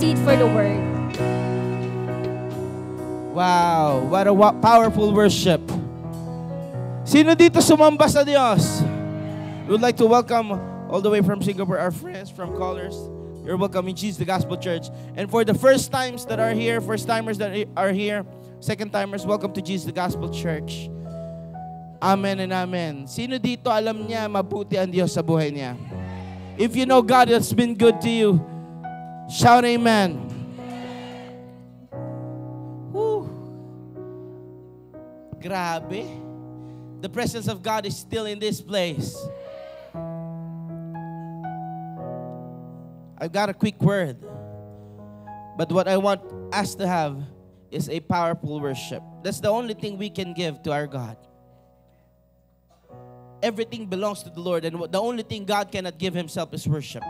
proceed for the word. Wow, what a powerful worship. Sino dito sumamba sa Diyos? We would like to welcome all the way from Singapore our friends from Callers. You're welcome in Jesus the Gospel Church. And for the first timers that are here, second timers, welcome to Jesus the Gospel Church. Amen and amen. Sino dito alam niya mabuti ang Diyos sa buhay niya? If you know God has been good to you, shout amen. Woo. Grabe. The presence of God is still in this place. I've got a quick word. But what I want us to have is a powerful worship. That's the only thing we can give to our God. Everything belongs to the Lord, and the only thing God cannot give Himself is worship.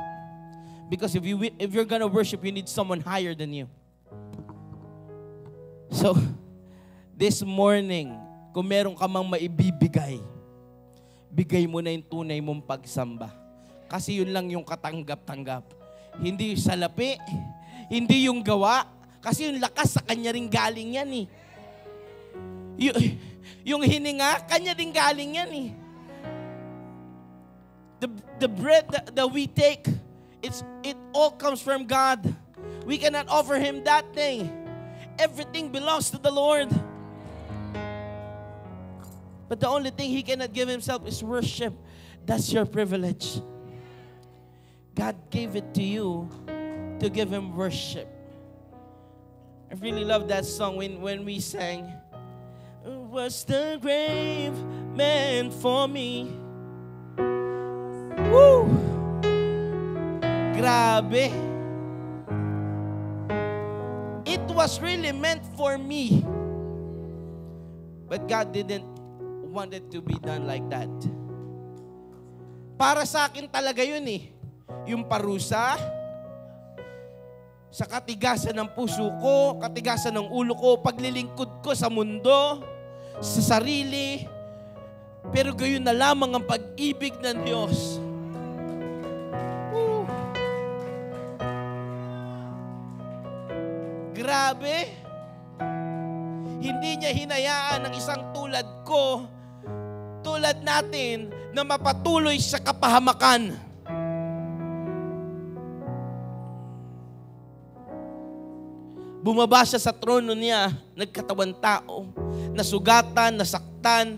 Because if you're gonna worship, you need someone higher than you. So, this morning, kung meron ka mang maibibigay, bigay mo na yung tunay mong pagsamba. Kasi yun lang yung katanggap-tanggap. Hindi yung salapi, hindi yung gawa, kasi yung lakas sa kanya rin galing yan eh. Yung hininga, kanya din galing yan eh. The bread that we take, it all comes from God. We cannot offer Him that thing. Everything belongs to the Lord. But the only thing He cannot give Himself is worship. That's your privilege. God gave it to you to give Him worship. I really love that song when we sang, "Was the grave meant for me?" Woo! Grabe. It was really meant for me. But God didn't want it to be done like that. Para sa akin talaga yun eh. Yung parusa, sa katigasan ng puso ko, katigasan ng ulo ko, paglilingkod ko sa mundo, sa sarili. Pero gayon na lamang ang pag-ibig ng Diyos. Grabe. Hindi niya hinayaan ng isang tulad ko, tulad natin, na mapatuloy sa kapahamakan. Bumaba siya sa trono niya, nagkatawan tao, nasugatan, nasaktan,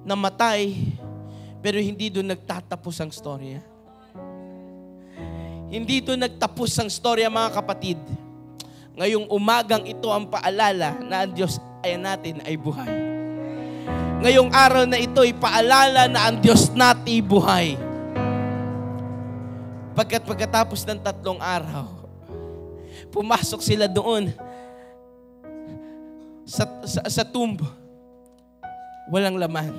namatay, pero hindi doon nagtatapos ang storya. Hindi doon nagtapos ang storya, mga kapatid. Ngayong umagang ito ang paalala na ang Diyos natin ay buhay. Ngayong araw na ito ay paalala na ang Diyos natin buhay. Pagkatapos ng 3 araw, pumasok sila doon sa tomb. Walang laman.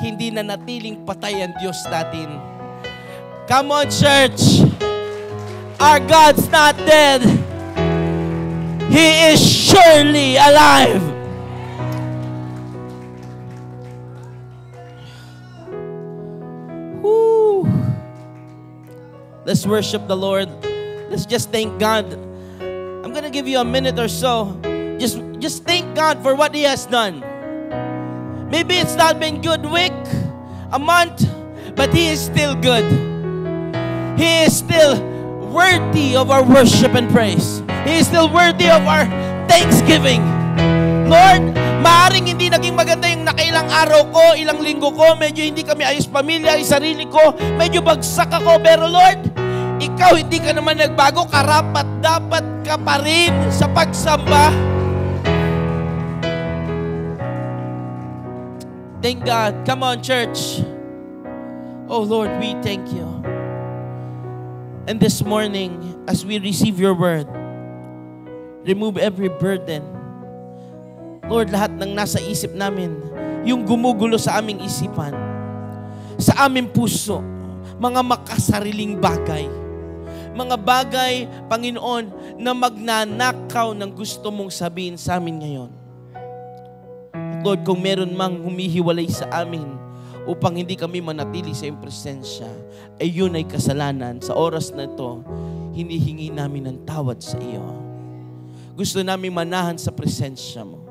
Hindi na natiling patay ang Diyos natin. Come on, church! Our God's not dead. He is surely alive. Woo. Let's worship the Lord. Let's just thank God. I'm gonna give you a minute or so. Just thank God for what He has done. Maybe it's not been good week, a month, but He is still good. He is still worthy of our worship and praise. He is still worthy of our thanksgiving. Lord, maaring hindi naging maganda yung nakailang araw ko, ilang linggo ko, medyo hindi kami ayos pamilya, yung sarili ko, medyo bagsak ako, pero Lord, Ikaw hindi ka naman nagbago, karapat dapat ka pa rin sa pagsamba. Thank God. Come on, church. Oh Lord, we thank you. And this morning, as we receive your word, remove every burden. Lord, lahat ng nasa isip namin, yung gumugulo sa aming isipan, sa aming puso, mga makasariling bagay, mga bagay, Panginoon, na magnanakaw ng gusto mong sabihin sa amin ngayon. Lord, kung meron mang humihiwalay sa amin upang hindi kami manatili sa iyong presensya, ay yun ay kasalanan. Sa oras na ito, hinihingi namin ng tawad sa iyo. Gusto namin manahan sa presensya mo.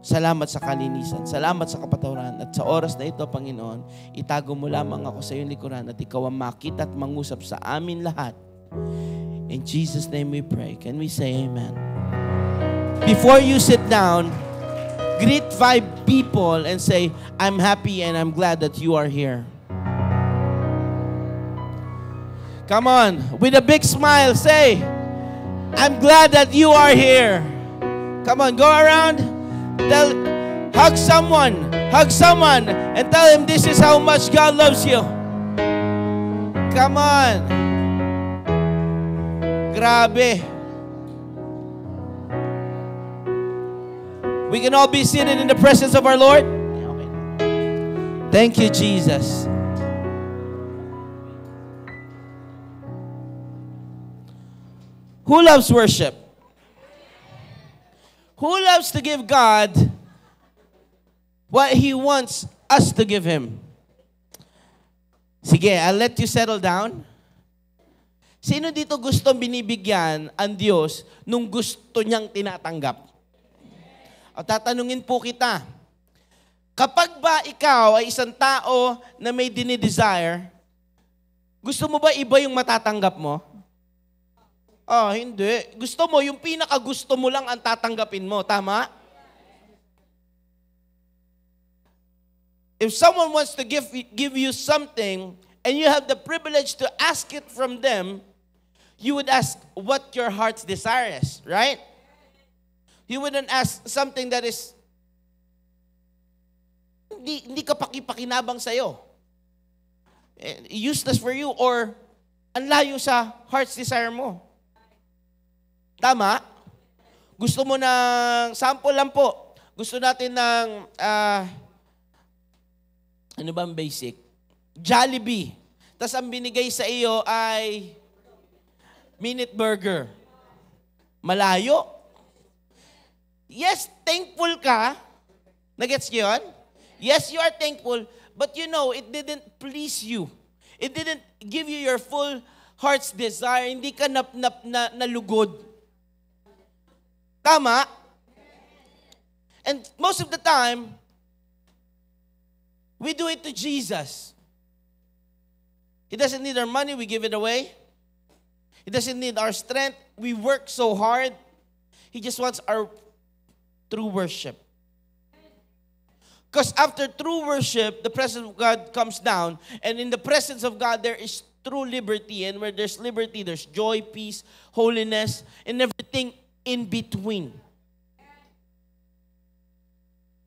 Salamat sa kalinisan, salamat sa kapatawaran. At sa oras na ito, Panginoon, itago mo lamang ako sa iyong likuran at ikaw ang makita at mangusap sa amin lahat. In Jesus' name we pray. Can we say amen? Before you sit down, greet 5 people and say, I'm happy and I'm glad that you are here. Come on, with a big smile, say, I'm glad that you are here. Come on, go around, hug someone, and tell him this is how much God loves you. Come on. Grabe. We can all be seated in the presence of our Lord. Thank you, Jesus. Who loves worship? Who loves to give God what He wants us to give Him? Sige, I'll let you settle down. Sino dito gustong binibigyan ang Diyos nung gusto niyang tinatanggap? O tatanungin po kita, kapag ba ikaw ay isang tao na may dinidesire, gusto mo ba iba yung matatanggap mo? Hindi. Gusto mo, yung pinakagusto mo lang ang tatanggapin mo. Tama? If someone wants to give you something and you have the privilege to ask it from them, you would ask what your heart's desire is, right? You wouldn't ask something that is hindi ka pakipakinabang sa'yo. Useless for you or ang layo sa heart's desire mo. Tama? Gusto mo ng, sample lang po, gusto natin ng, ano ba ang basic? Jollibee. Tapos ang binigay sa iyo ay minute burger. Malayo. Yes, thankful ka. Nagets niyo yun? Yes, you are thankful, but you know, it didn't please you. It didn't give you your full heart's desire. Hindi ka nalugod. Tama? And most of the time, we do it to Jesus. He doesn't need our money, we give it away. He doesn't need our strength, we work so hard. He just wants our true worship. Because after true worship, the presence of God comes down, and in the presence of God, there is true liberty. And where there's liberty, there's joy, peace, holiness, and everything in between.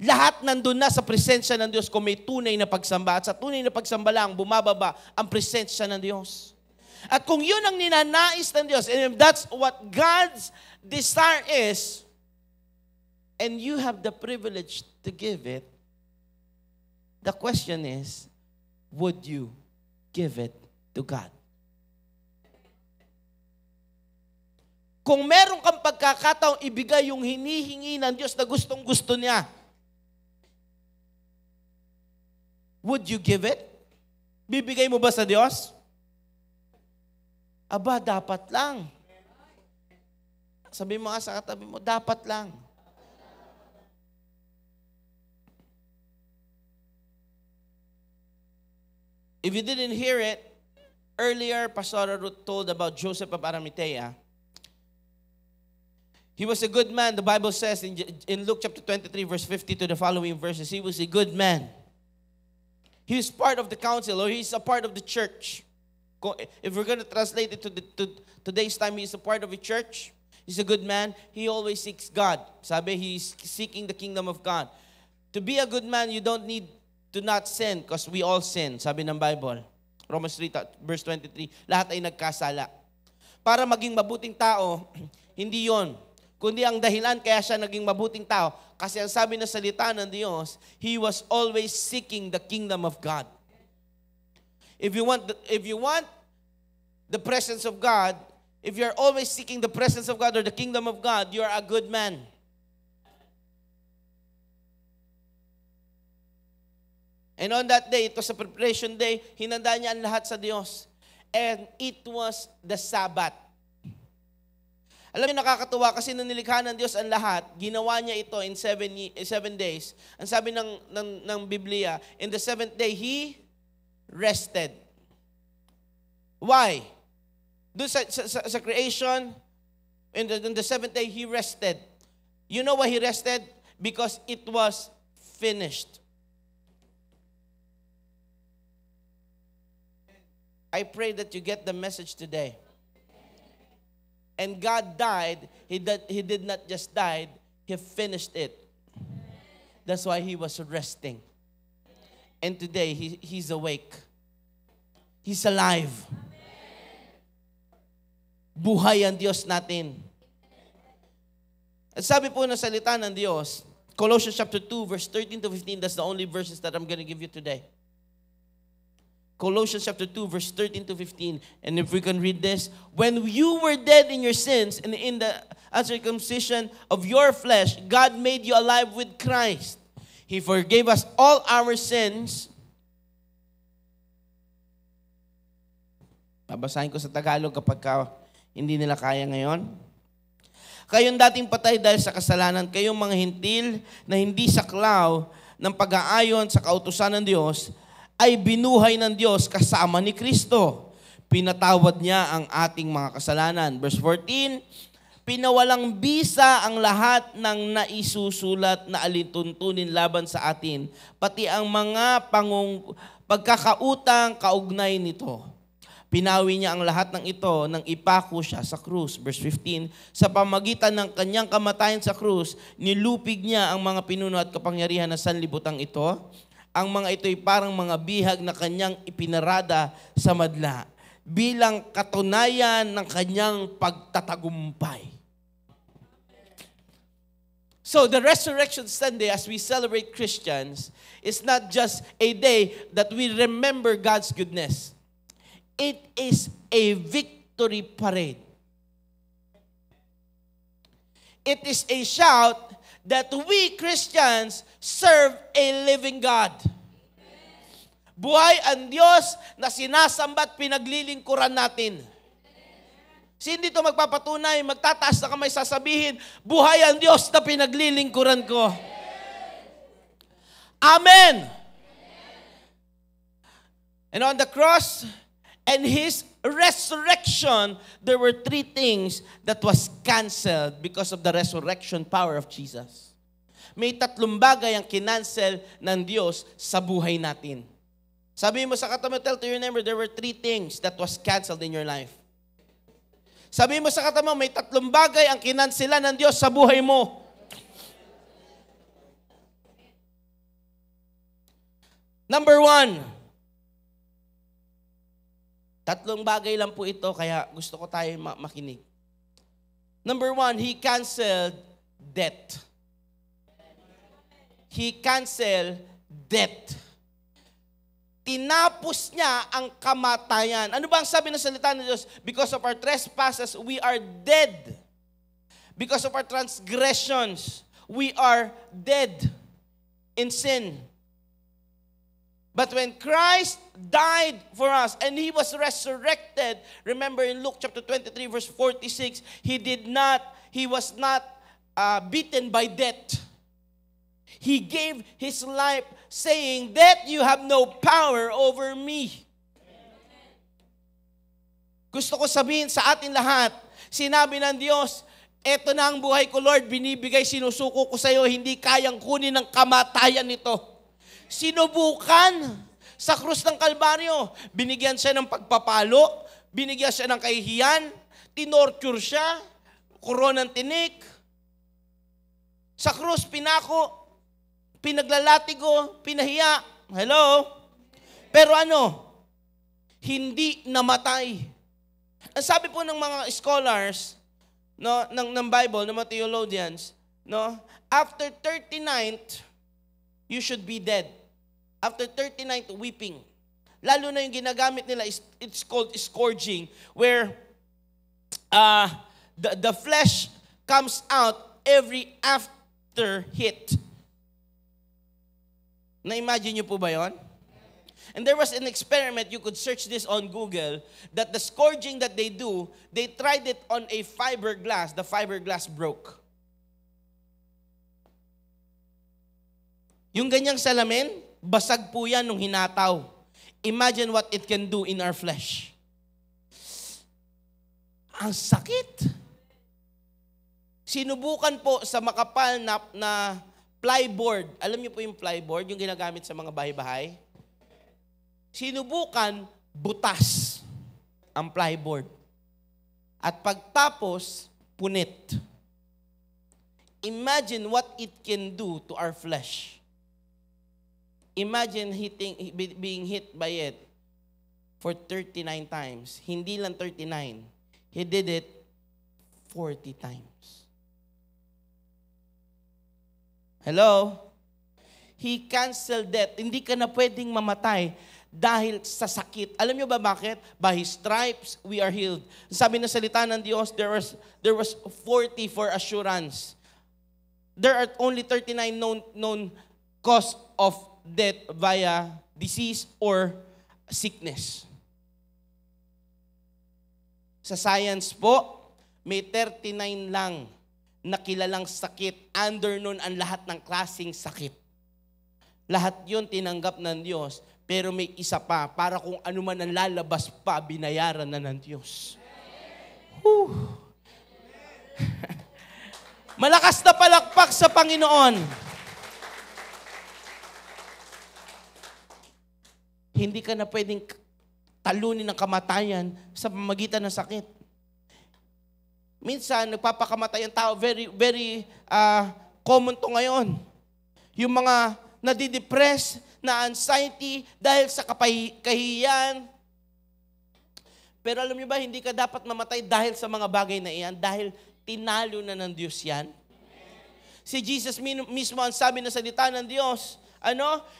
Lahat nandun na sa presensya ng Diyos kung may tunay na pagsamba. At sa tunay na pagsamba lang, bumababa ang presensya ng Diyos. At kung yun ang ninanais ng Diyos, and if that's what God's desire is, and you have the privilege to give it, the question is, would you give it to God? Kung meron kang pagkakataong ibigay yung hinihingi ng Diyos na gustong-gusto niya, would you give it? Bibigay mo ba sa Diyos? Aba, dapat lang. Sabi mo nga sa katabi mo, dapat lang. If you didn't hear it, earlier, Pastor Ruth told about Joseph of Arimathea. He was a good man. The Bible says in Luke chapter 23, verse 50 to the following verses, he was a good man. He was part of the council, or he's a part of the church. If we're going to translate it to today's time, he's a part of a church. He's a good man. He always seeks God. Sabi, he's seeking the kingdom of God. To be a good man, you don't need to not sin, because we all sin, sabi ng Bible. Romans 3, verse 23, lahat ay nagkasala. Para maging mabuting tao, hindi yon, kundi ang dahilan kaya siya naging mabuting tao, kasi ang sabi ng salita ng Diyos, he was always seeking the kingdom of God. If you want the presence of God, if you're always seeking the presence of God or the kingdom of God, you are a good man. And on that day, it was a preparation day, hinanda niya ang lahat sa Diyos. and it was the Sabbath. Alam niyo, nakakatuwa kasi nung nilikha ng Diyos ang lahat, ginawa niya ito in 7 days. Ang sabi ng Biblia, in the 7th day, He rested. Why? Doon sa creation, in the 7th day, He rested. You know why He rested? Because it was finished. I pray that you get the message today. And God died. He did not just die. He finished it. That's why He was resting. And today, He's awake. He's alive. Buhay ang Diyos natin. At sabi po ng salita ng Diyos, Colossians chapter 2, verse 13 to 15, that's the only verses that I'm going to give you today. Colossians chapter 2, verse 13 to 15. And if we can read this, when you were dead in your sins and in the uncircumcision of your flesh, God made you alive with Christ. He forgave us all our sins. Babasahin ko sa Tagalog kapag hindi nila kaya ngayon. Kayong dating patay dahil sa kasalanan, kayong mga hintil na hindi saklaw ng pag-aayon sa kautusan ng Diyos, ay binuhay ng Diyos kasama ni Kristo. Pinatawad niya ang ating mga kasalanan. Verse 14, pinawalang bisa ang lahat ng naisusulat na alintuntunin laban sa atin, pati ang mga pagkakautang kaugnay nito. Pinawi niya ang lahat ng ito nang ipako siya sa krus. Verse 15, sa pamagitan ng kanyang kamatayan sa krus, nilupig niya ang mga pinuno at kapangyarihan ng sanlibutan ito. Ang mga ito'y parang mga bihag na kanyang ipinarada sa madla bilang katunayan ng kanyang pagtatagumpay. So the Resurrection Sunday, as we celebrate Christians, is not just a day that we remember God's goodness. It is a victory parade. It is a shout that we Christians serve a living God. Buhay ang Diyos na sinasamba at pinaglilingkuran natin. Hindi ito magpapatunay, magtataas na kamay sasabihin, buhay ang Diyos na pinaglilingkuran ko. Amen! And on the cross and His resurrection, there were 3 things that was canceled because of the resurrection power of Jesus. May 3 bagay ang kinancel ng Diyos sa buhay natin. Sabi mo sa katabi, tell to your neighbor, there were 3 things that was canceled in your life. Sabi mo sa katabi, may 3 bagay ang kinansela ng Diyos sa buhay mo. Number 1, 3 bagay lang po ito, kaya gusto ko tayo makinig. Number 1, He canceled debt. He canceled debt. Tinapos niya ang kamatayan. Ano ba ang sabi ng salita ng Diyos? Because of our trespasses, we are dead. Because of our transgressions, we are dead in sin. But when Christ died for us and He was resurrected, remember in Luke chapter 23 verse 46, He was not beaten by death. He gave His life saying, "Death, you have no power over me." Gusto ko sabihin sa atin lahat, sinabi ng Diyos, eto na ang buhay ko, Lord, binibigay, sinusuko ko sa iyo, hindi kayang kunin ng kamatayan nito. Sinubukan sa krus ng Kalbaryo. Binigyan siya ng pagpapalo, binigyan siya ng kahihiyan, tinorture siya, koronang tinik. Sa krus, pinako, pinaglalatigo, pinahiya. Hello? Pero hindi namatay. Ang sabi po ng mga scholars, no, ng Bible, ng mga theologians, no, after 39th, you should be dead. After 39th weeping. Lalo na yung ginagamit nila, it's called scourging, where the flesh comes out every after hit. Na-imagine nyo po ba yon? And there was an experiment, you could search this on Google, that the scourging that they do, they tried it on a fiberglass. The fiberglass broke. Yung ganyang salamin, basag po yan nung hinataw. Imagine what it can do in our flesh. Ang sakit. Sinubukan po sa makapal na plyboard. Alam niyo po yung plyboard, yung ginagamit sa mga bahay-bahay? Sinubukan, butas ang plyboard. At pagtapos, punit. Imagine what it can do to our flesh. Imagine being hit by it for 39 times. Hindi lang 39. He did it 40 times. Hello? He canceled death. Hindi ka na pwedeng mamatay dahil sa sakit. Alam niyo ba bakit? By His stripes, we are healed. Sabi ng salita ng Diyos, there was 40 for assurance. There are only 39 known cause of death via disease or sickness. Sa science po, may 39 lang na kilalang sakit. Under nun ang lahat ng klaseng sakit. Lahat yun tinanggap ng Diyos, pero may isa pa, para kung ano man ang lalabas pa, binayaran na ng Diyos. Malakas na palakpak sa Panginoon. Hindi ka na pwedeng talunin ng kamatayan sa pamamagitan ng sakit. Minsan, nagpapakamatay ang tao. Very common to ngayon. Yung mga nadidepress, na anxiety, dahil sa kahihiyan. Pero alam niyo ba, hindi ka dapat mamatay dahil sa mga bagay na iyan, dahil tinalo na ng Diyos yan. Si Jesus mismo ang sabi na salita ng Diyos,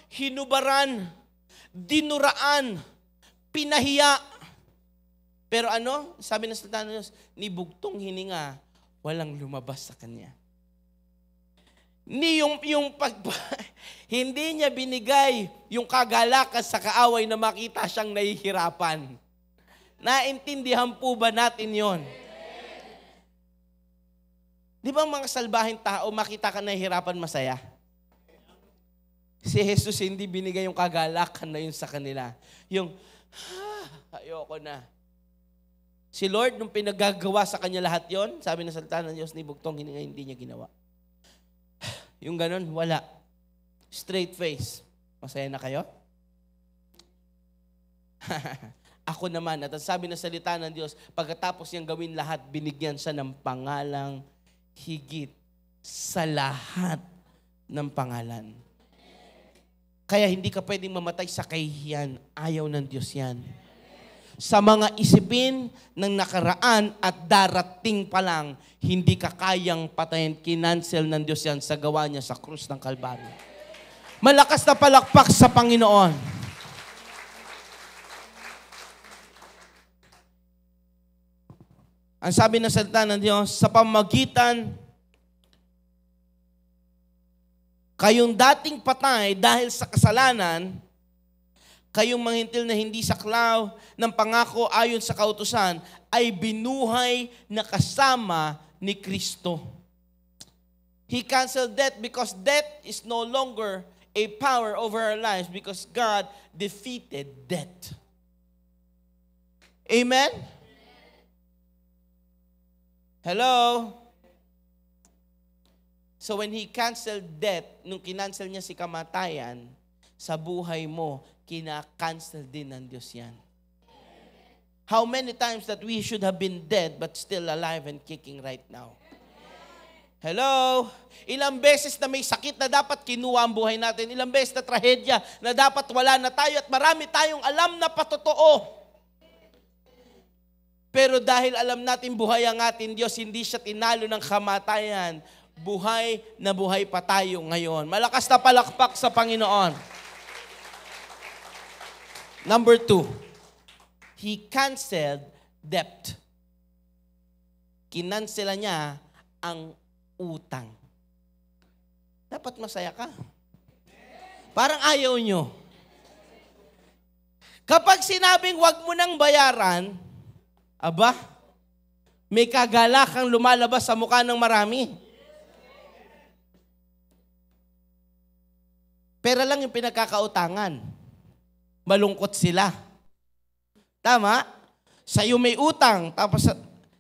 hinubaran, dinuraan, pinahiya. Pero sabi ng salita ng Diyos, ni bugtong hininga, walang lumabas sa Kanya. Hindi niya binigay yung kagalakan sa kaaway na makita siyang nahihirapan. Naintindihan po ba natin yon? Di ba mga salbahing tao, makita ka nahihirapan, masaya? Si Jesus hindi binigay yung kagalakan na yun sa kanila. Yung, ayoko na. Si Lord, nung pinagagawa sa kanya lahat yon, sabi ng salita ng Diyos, ni bugtong hininga, hindi niya ginawa. Yung ganun, wala. Straight face. Masaya na kayo? Ako naman, at sabi ng salita ng Diyos, pagkatapos niyang gawin lahat, binigyan siya ng pangalang higit sa lahat ng pangalan. Kaya hindi ka pwedeng mamatay sa kahihiyan. Ayaw ng Diyos yan. Sa mga isipin ng nakaraan at darating pa lang, hindi ka kayang patayin. Kinancel ng Diyos yan sa gawa niya sa krus ng Kalbaryo. Malakas na palakpak sa Panginoon. Ang sabi ng salita ng Diyos, sa pamagitan, kayong dating patay dahil sa kasalanan, kayong mga hintil na hindi saklaw ng pangako ayon sa kautusan, ay binuhay na kasama ni Kristo. He canceled death because death is no longer a power over our lives because God defeated death. Amen? Hello? So when He canceled death, nung kinancel niya si kamatayan, sa buhay mo, kina-cancel din ng Diyos yan. How many times that we should have been dead but still alive and kicking right now? Hello? Ilang beses na may sakit na dapat kinuha ang buhay natin. Ilang beses na trahedya na dapat wala na tayo at marami tayong alam na patotoo. Pero dahil alam natin buhay ang ating Diyos, hindi siya tinalo ng kamatayan. Buhay na buhay pa tayo ngayon. Malakas na palakpak sa Panginoon. Number 2, He canceled debt. Kinansela niya ang utang. Dapat masaya ka. Parang ayaw nyo. Kapag sinabing wag mo nang bayaran, aba, may kagalakang lumalabas sa mukha ng marami. Pera lang yung pinagkakautangan. Malungkot sila. Tama? Sa'yo may utang. Tapos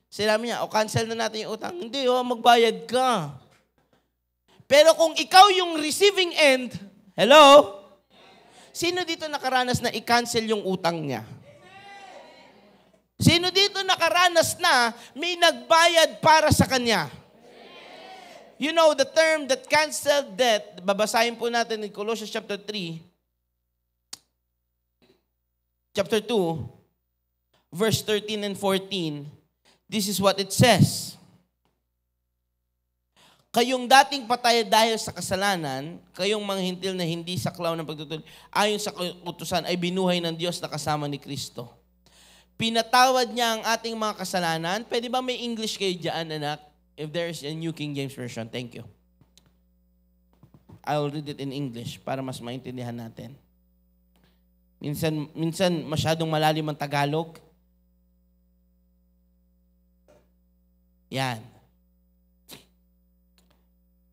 sinabi niya, cancel na natin yung utang. Hindi, magbayad ka. Pero kung ikaw yung receiving end, hello? Sino dito nakaranas na i-cancel yung utang niya? Sino dito nakaranas na may nagbayad para sa kanya? You know, the term that canceled debt, babasahin po natin in Colossians chapter 3, chapter 2, verse 13 and 14. This is what it says. Kayong dating patay dahil sa kasalanan, kayong mga hintil na hindi saklaw ng pagtutulad, ayon sa utusan ay binuhay ng Diyos na kasama ni Kristo. Pinatawad niya ang ating mga kasalanan. Pwede ba may English kayo dyan, anak? If there's a New King James Version, thank you. I will read it in English para mas maintindihan natin. Minsan masyadong malalim ang Tagalog. Yan.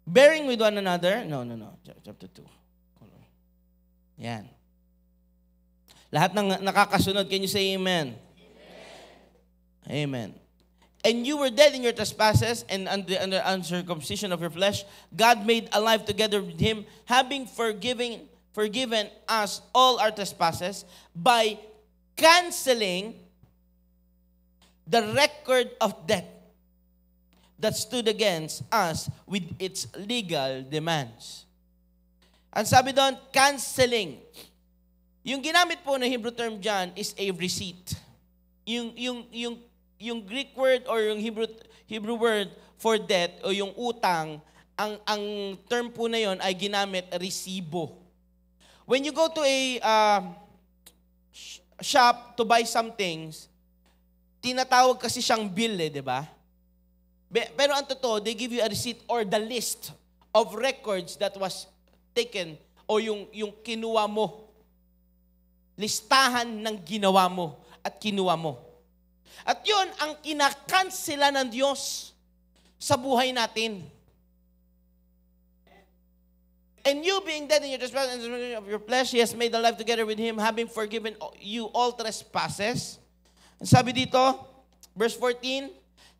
Bearing with one another. No. Chapter 2. Yan. Lahat ng nakakasunod, can you say amen? Amen. And you were dead in your trespasses and under uncircumcision of your flesh. God made alive together with him, having forgiven us all our trespasses by canceling the record of debt that stood against us with its legal demands. Ang sabi doon, canceling. Yung ginamit po na Hebrew term dyan is a receipt. Yung Greek word or yung Hebrew word for debt o yung utang, ang term po na yon ay ginamit resibo. When you go to a shop to buy some things, tinatawag kasi siyang bill di ba? Pero ang totoo, they give you a receipt or the list of records that was taken o yung kinuha mo. Listahan ng ginawa mo at kinuha mo. At yun ang kinakansela ng Diyos sa buhay natin. And you being dead in your trespasses of your flesh, He has made alive together with Him, having forgiven you all trespasses. And sabi dito, verse 14,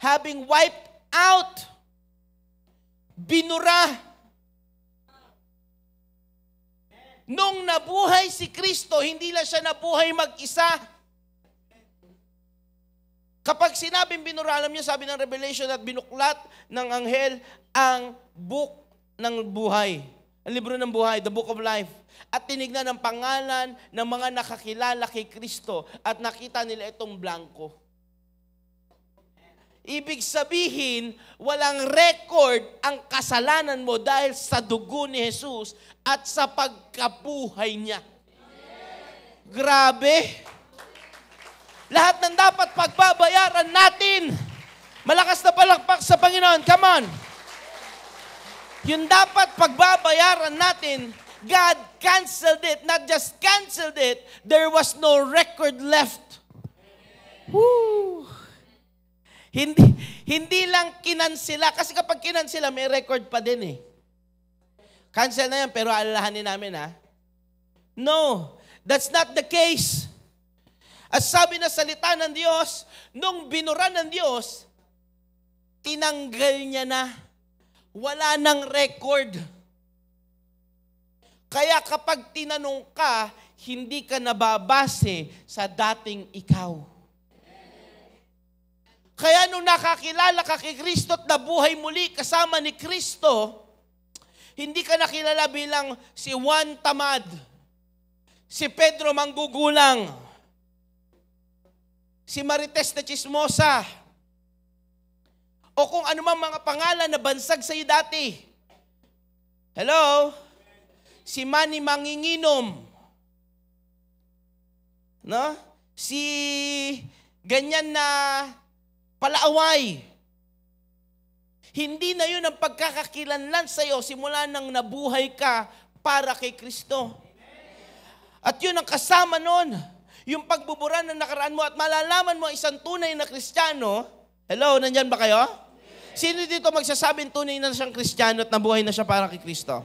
having wiped out, binura. Nung nabuhay si Kristo, hindi lang siya nabuhay mag-isa. Kapag sinabing binura, alam niyo, sabi ng Revelation at binuklat ng anghel ang book ng buhay. Ang libro ng buhay, the book of life. At tinignan ang pangalan ng mga nakakilala kay Kristo at nakita nila itong blanco. Ibig sabihin, walang record ang kasalanan mo dahil sa dugo ni Jesus at sa pagkabuhay niya. Grabe! Lahat ng dapat pagbabayaran natin. Malakas na palakpak sa Panginoon. Come on. Yung dapat pagbabayaran natin, God canceled it. Not just canceled it, there was no record left. Woo! Hindi lang kinansela. Kasi kapag kinansela, may record pa din eh. Cancel na yan, pero alalahanin namin ha. No, that's not the case. At sabi na salita ng Diyos, nung binura ng Diyos, tinanggal niya na. Wala nang record. Kaya kapag tinanong ka, hindi ka nababase sa dating ikaw. Kaya nung nakakilala ka kay Kristo at nabuhay muli kasama ni Kristo, hindi ka nakilala bilang si Juan Tamad, si Pedro Manggugulang, si Marites na Chismosa, o kung anumang mga pangalan na bansag sa iyo dati. Hello? Si Manny Manginginom. No? Si ganyan na palaaway. Hindi na yun ang pagkakakilanlan sa iyo simula nang nabuhay ka para kay Kristo. At yun ang kasama nun. yung pagbubura ng nakaraan mo at malalaman mo isang tunay na Kristiyano. Hello, nandyan ba kayo? Sino dito magsasabing tunay na siyang Kristiyano at nabuhay na siya para kay Kristo?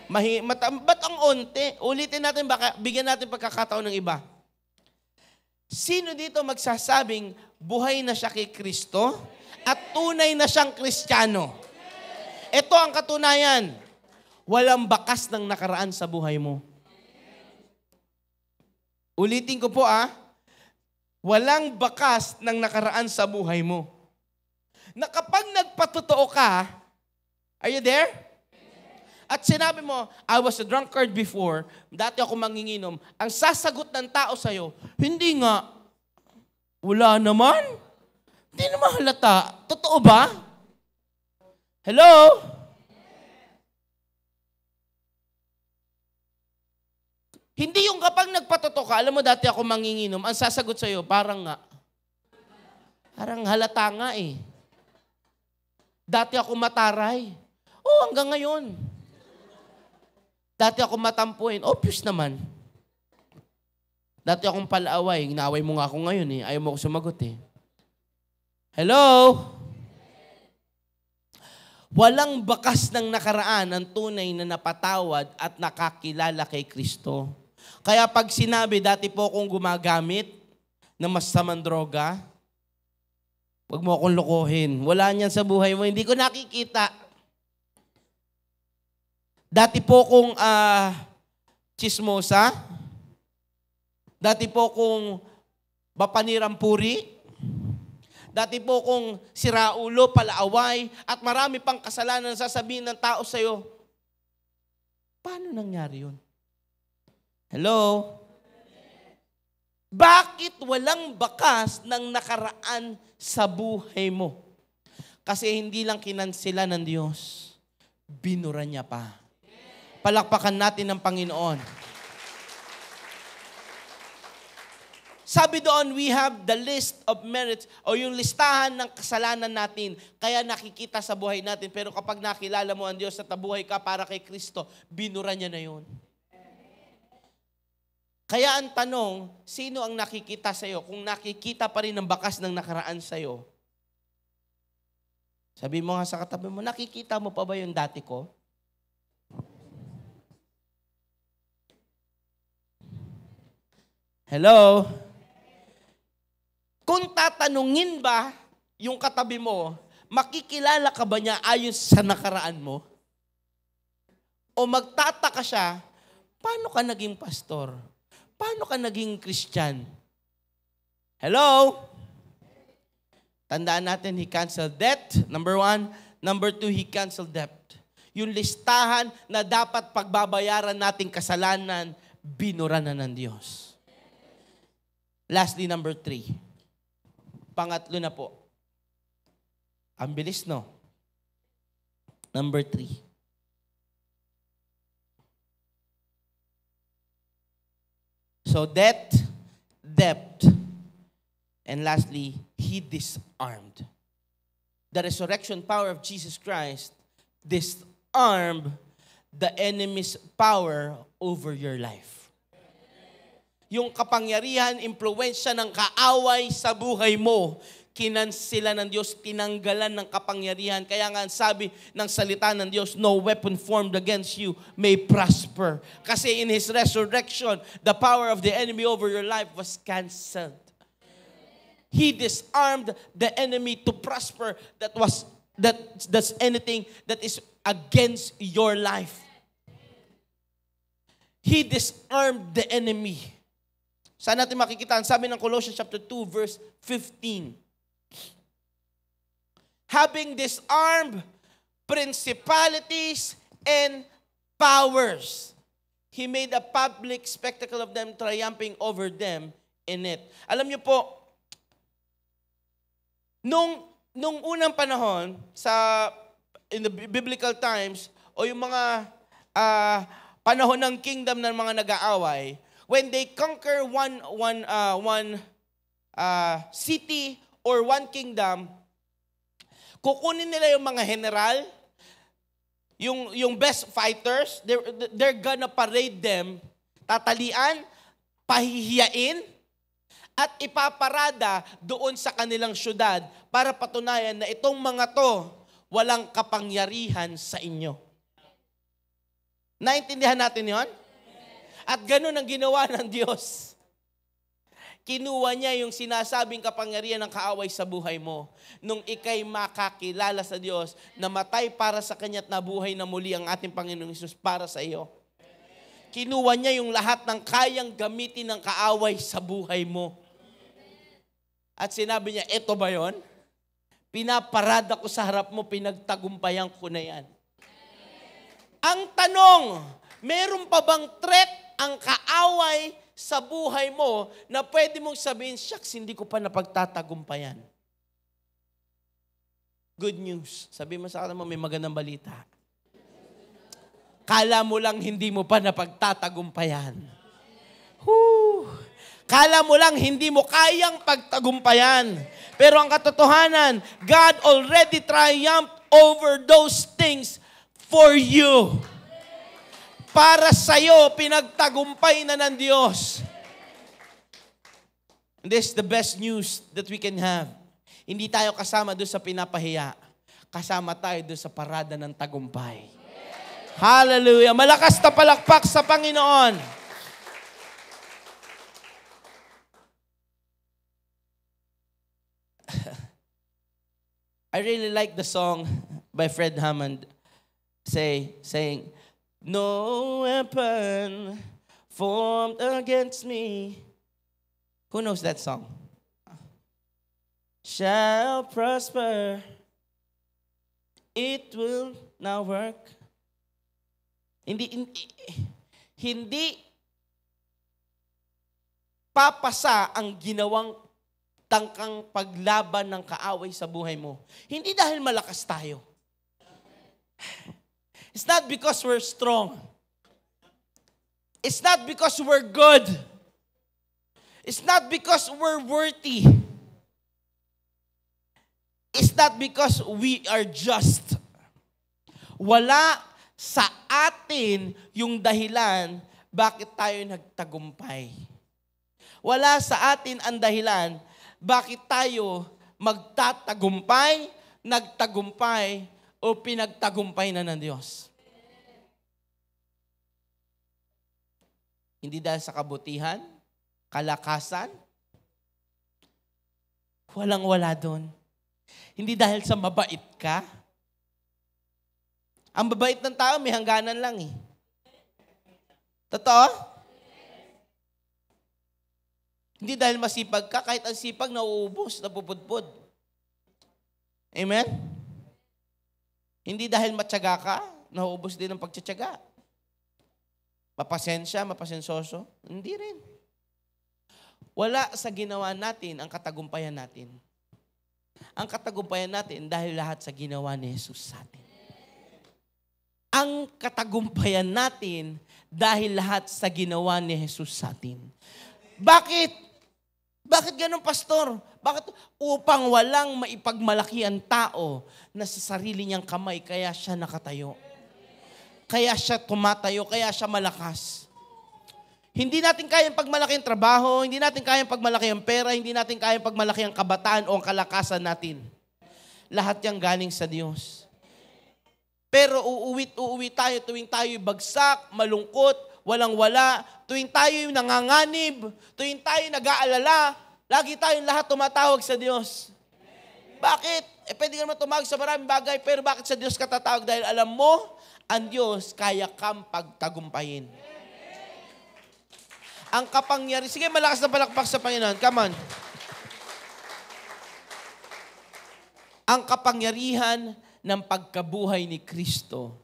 Ba't ang onte? Ulitin natin, baka bigyan natin pagkakataon ng iba. Sino dito magsasabing buhay na siya kay Kristo at tunay na siyang Kristiyano? Ito ang katunayan. Walang bakas ng nakaraan sa buhay mo. Ulitin ko po walang bakas ng nakaraan sa buhay mo. Na kapag nagpatotoo ka, are you there? At sinabi mo, I was a drunkard before, dati ako manginginom, ang sasagot ng tao sa'yo, hindi nga, wala naman. Hindi naman halata. Totoo ba? Hello? Hindi yung kapag nagpatotoo ka, alam mo dati ako manginginom, ang sasagot sa'yo, parang halata nga eh. Dati ako mataray. Hanggang ngayon. Dati ako matampuin. Obvious naman. Dati akong palaaway. Inaaway mo nga ako ngayon eh. Ayaw mo ako sumagot eh. Hello? Walang bakas ng nakaraan ang tunay na napatawad at nakakilala kay Kristo. Kaya pag sinabi, dati po akong gumagamit ng masamang droga, huwag mo akong lokohin. Wala niyan sa buhay mo. Hindi ko nakikita. Dati po kong chismosa. Dati po kong bapanirampuri. Dati po kong siraulo, palaaway, at marami pang kasalanan na sasabihin ng tao sa'yo. Paano nangyari yun? Hello? Bakit walang bakas ng nakaraan sa buhay mo? Kasi hindi lang kinansela ng Diyos, binura niya pa. Palakpakan natin ng Panginoon. Sabi doon, we have the list of merits o yung listahan ng kasalanan natin. Kaya nakikita sa buhay natin. Pero kapag nakilala mo ang Diyos at nabuhay ka para kay Kristo, binura niya na yun. Kaya ang tanong, sino ang nakikita sa'yo? Kung nakikita pa rin ang bakas ng nakaraan sa'yo, sabi mo nga sa katabi mo, nakikita mo pa ba yung dati ko? Hello? Kung tatanungin ba yung katabi mo, makikilala ka ba niya ayon sa nakaraan mo? O magtataka siya, paano ka naging pastor? Paano ka naging Christian? Hello? Tandaan natin, he canceled debt, number 1. Number 2, he canceled debt. Yung listahan na dapat pagbabayaran nating kasalanan, binura na ng Diyos. Lastly, number 3. Pangatlo na po. Ang bilis, no? Number 3. So, debt, and lastly, he disarmed. The resurrection power of Jesus Christ disarmed the enemy's power over your life. Yung kapangyarihan, impluwensya ng kaaway sa buhay mo, kinansela ng Diyos, tinanggalan ng kapangyarihan. Kaya nga sabi ng salita ng Diyos, no weapon formed against you may prosper. Kasi in His resurrection, the power of the enemy over your life was canceled. He disarmed the enemy to prosper. That's anything that is against your life. He disarmed the enemy. Saan natin makikita? Ang sabi ng Colossians chapter 2, verse 15. Having disarmed principalities and powers, He made a public spectacle of them, triumphing over them in it. Alam niyo po, nung unang panahon, in the biblical times, o yung mga panahon ng kingdom ng mga nag-aaway, when they conquer one city or one kingdom, kukunin nila yung mga general, yung best fighters, they're gonna parade them, tatalian, pahihiyain, at ipaparada doon sa kanilang syudad para patunayan na itong mga to walang kapangyarihan sa inyo. Naintindihan natin yon? At ganun ang ginawa ng Diyos. Kinuha niya yung sinasabing kapangyarihan ng kaaway sa buhay mo. Nung ikay makakilala sa Diyos, namatay para sa Kanya at nabuhay na muli ang ating Panginoong Hesus para sa iyo. Kinuha niya yung lahat ng kayang gamitin ng kaaway sa buhay mo. At sinabi niya, eto ba yon? Pinaparada ko sa harap mo, pinagtagumpayan ko na yan. Ang tanong, meron pa bang threat ang kaaway sa buhay mo na pwede mong sabihin, shucks, hindi ko pa napagtatagumpayan? Good news. Sabi mo sa kanila mo, may magandang balita. Kala mo lang hindi mo pa napagtatagumpayan. Whew. Kala mo lang hindi mo kayang pagtagumpayan. Pero ang katotohanan, God already triumphed over those things for you. Para sa'yo, pinagtagumpay na ng Diyos. And this is the best news that we can have. Hindi tayo kasama doon sa pinapahiya. Kasama tayo doon sa parada ng tagumpay. Hallelujah! Malakas na palakpak sa Panginoon. I really like the song by Fred Hammond saying, no weapon formed against me. Who knows that song? Shall prosper. It will not work. Hindi papasa ang ginawang tangkang paglaban ng kaaway sa buhay mo. Hindi dahil malakas tayo. It's not because we're strong. It's not because we're good. It's not because we're worthy. It's not because we are just. Wala sa atin yung dahilan bakit tayo nagtagumpay. Wala sa atin ang dahilan bakit tayo magtatagumpay, nagtagumpay, o pinagtagumpay na ng Diyos. Hindi dahil sa kabutihan, kalakasan, walang-wala doon. Hindi dahil sa mabait ka. Ang babait ng tao, may hangganan lang eh. Totoo? Hindi dahil masipag ka, kahit ang sipag nauubos, napupudpud. Amen? Hindi dahil matyaga ka, nauubos din ang pagtsatsaga. Mapasensya, mapasensoso? Hindi rin. Wala sa ginawa natin ang katagumpayan natin. Ang katagumpayan natin dahil lahat sa ginawa ni Jesus sa atin. Ang katagumpayan natin dahil lahat sa ginawa ni Jesus sa atin. Bakit? Bakit ganun, pastor? Bakit? Upang walang maipagmalaki ang tao na sa sarili niyang kamay, kaya siya nakatayo. Kaya siya tumatayo, kaya siya malakas. Hindi natin kayang pagmalaki ang trabaho, hindi natin kayang pagmalaki ang pera, hindi natin kayang pagmalaki ang kabataan o ang kalakasan natin. Lahat yan galing sa Diyos. Pero uuwi tayo tuwing tayo bagsak, malungkot, walang-wala, tuwing tayo nanganganib, tuwing tayo nag-aalala, lagi tayong lahat tumatawag sa Diyos. Bakit? Pwede ka naman tumawag sa maraming bagay, pero bakit sa Diyos ka tatawag? Dahil alam mo, ang Diyos kaya kang pagtagumpayin. Ang kapangyarihan, sige, malakas na palakpak sa Panginoon. Come on. Ang kapangyarihan ng pagkabuhay ni Kristo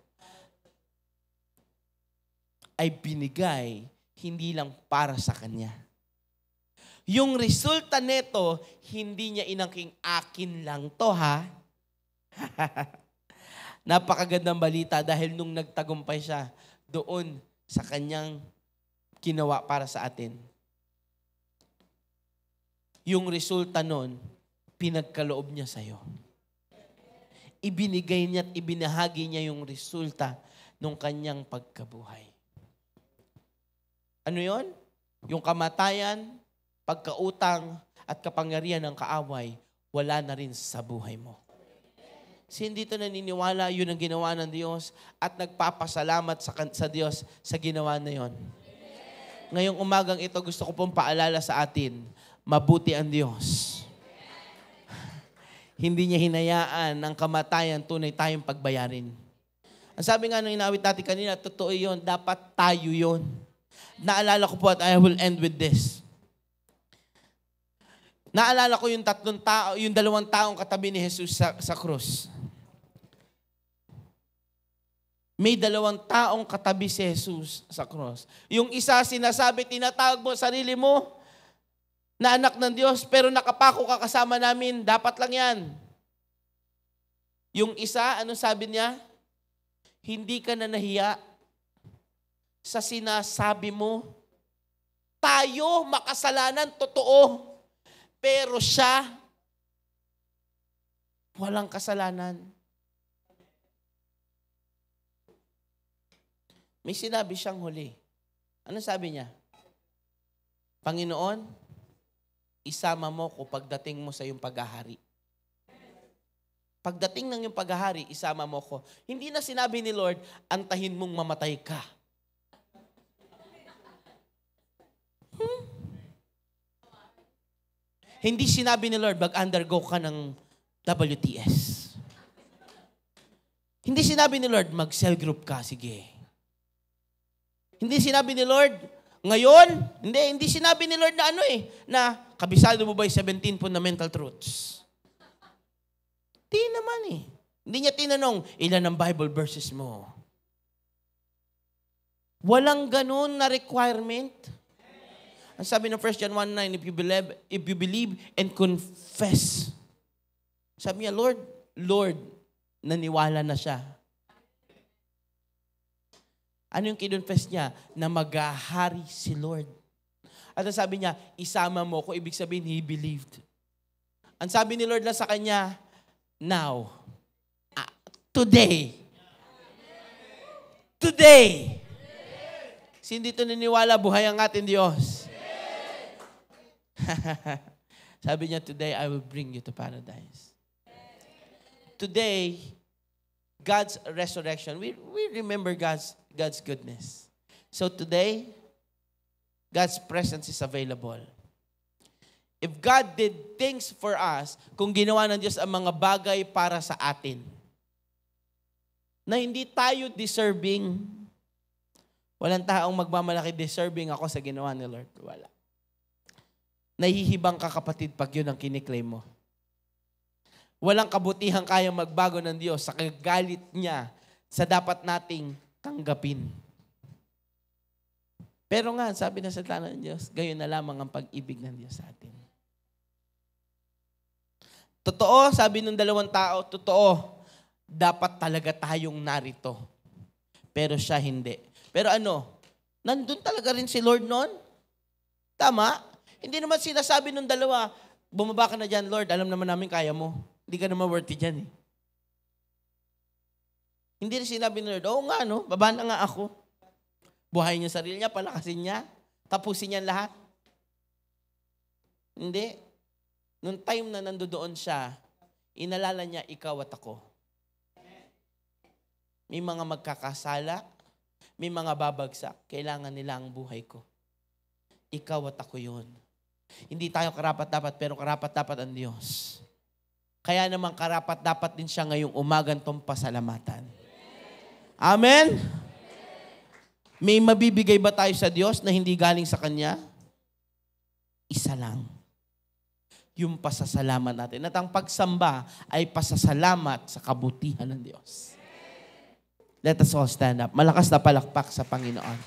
ay binigay hindi lang para sa Kanya. Yung resulta nito, hindi niya inangking akin lang to, ha? Napakagandang balita dahil nung nagtagumpay siya doon sa Kanyang ginawa para sa atin. Yung resulta nun, pinagkaloob niya sa'yo. Ibinigay niya at ibinahagi niya yung resulta ng kanyang pagkabuhay. Ano yon? Yung kamatayan pagkautang, at kapangyarihan ng kaaway, wala na rin sa buhay mo. Kasi hindi ito naniniwala, yun ang ginawa ng Diyos at nagpapasalamat sa Diyos sa ginawa na yun. Ngayong umagang ito, gusto ko pong paalala sa atin, mabuti ang Diyos. Hindi niya hinayaan ang kamatayan, tunay tayong pagbayarin. Ang sabi nga ng inawit natin kanina, totoo yun, dapat tayo yun. Naalala ko po at I will end with this. Naalala ko yung dalawang taong katabi ni Jesus sa krus. May dalawang taong katabi si Jesus sa krus. Yung isa sinasabi, tinatawag mo sarili mo na anak ng Diyos, pero nakapako ka kasama namin, dapat lang yan. Yung isa, anong sabi niya? Hindi ka na nahiya sa sinasabi mo. Tayo, makasalanan, totoo. Pero siya, walang kasalanan. May sinabi siyang huli. Ano sabi niya? Panginoon, isama mo ko pagdating mo sa iyong paghahari. Pagdating ng iyong paghahari, isama mo ko. Hindi na sinabi ni Lord, antahin mong mamatay ka. Hindi sinabi ni Lord, mag-undergo ka ng WTS. Hindi sinabi ni Lord, mag-cell group ka, sige. Hindi sinabi ni Lord, ngayon, hindi sinabi ni Lord na na kabisado mo ba yung 17 fundamental truths? Di naman Hindi niya tinanong, ilan ang Bible verses mo? Walang ganun na requirement. Ang sabi ng 1 John 1:9, if you believe and confess. Sabi niya, Lord, naniwala na siya. Ano yung kinonfess niya? Na maghahari si Lord. At ang sabi niya, isama mo ko, ibig sabihin, he believed. Ang sabi ni Lord na sa kanya, now, today. Kasi hindi ito niniwala, buhay ang ating Diyos. Sabi niya, today I will bring you to paradise. Today, God's resurrection, we remember God's goodness. So today, God's presence is available. If God did things for us, kung ginawa ng Diyos ang mga bagay para sa atin, na hindi tayo deserving, walang taong magmamalaki deserving ako sa ginawa ni Lord. Wala. Nahihibang ka kapatid pag yun ang kiniklaim mo. Walang kabutihang kayang magbago ng Diyos sa kagalit niya sa dapat nating tanggapin. Pero nga, sabi na sa salita ng Diyos, gayon na lamang ang pag-ibig ng Diyos sa atin. Totoo, sabi ng dalawang tao, totoo, dapat talaga tayong narito. Pero siya hindi. Pero nandun talaga rin si Lord noon? Tama? Hindi naman sinasabi ng dalawa, bumaba ka na dyan, Lord, alam naman namin kaya mo. Hindi ka naman worthy dyan Hindi rin sinabi ng Lord, oo nga baba na nga ako. Buhayin niya sarili niya, palakasin niya, tapusin niya lahat. Hindi. Nung time na nandoon siya, inalala niya, ikaw at ako. May mga magkakasala, may mga babagsak, kailangan nila ang buhay ko. Ikaw at ako yun. Hindi tayo karapat-dapat, pero karapat-dapat ang Diyos. Kaya naman karapat-dapat din siya ngayong umagang tong pasalamatan. Amen? May mabibigay ba tayo sa Diyos na hindi galing sa Kanya? Isa lang. Yung pasasalamat natin. At ang pagsamba ay pasasalamat sa kabutihan ng Diyos. Let us all stand up. Malakas na palakpak sa Panginoon.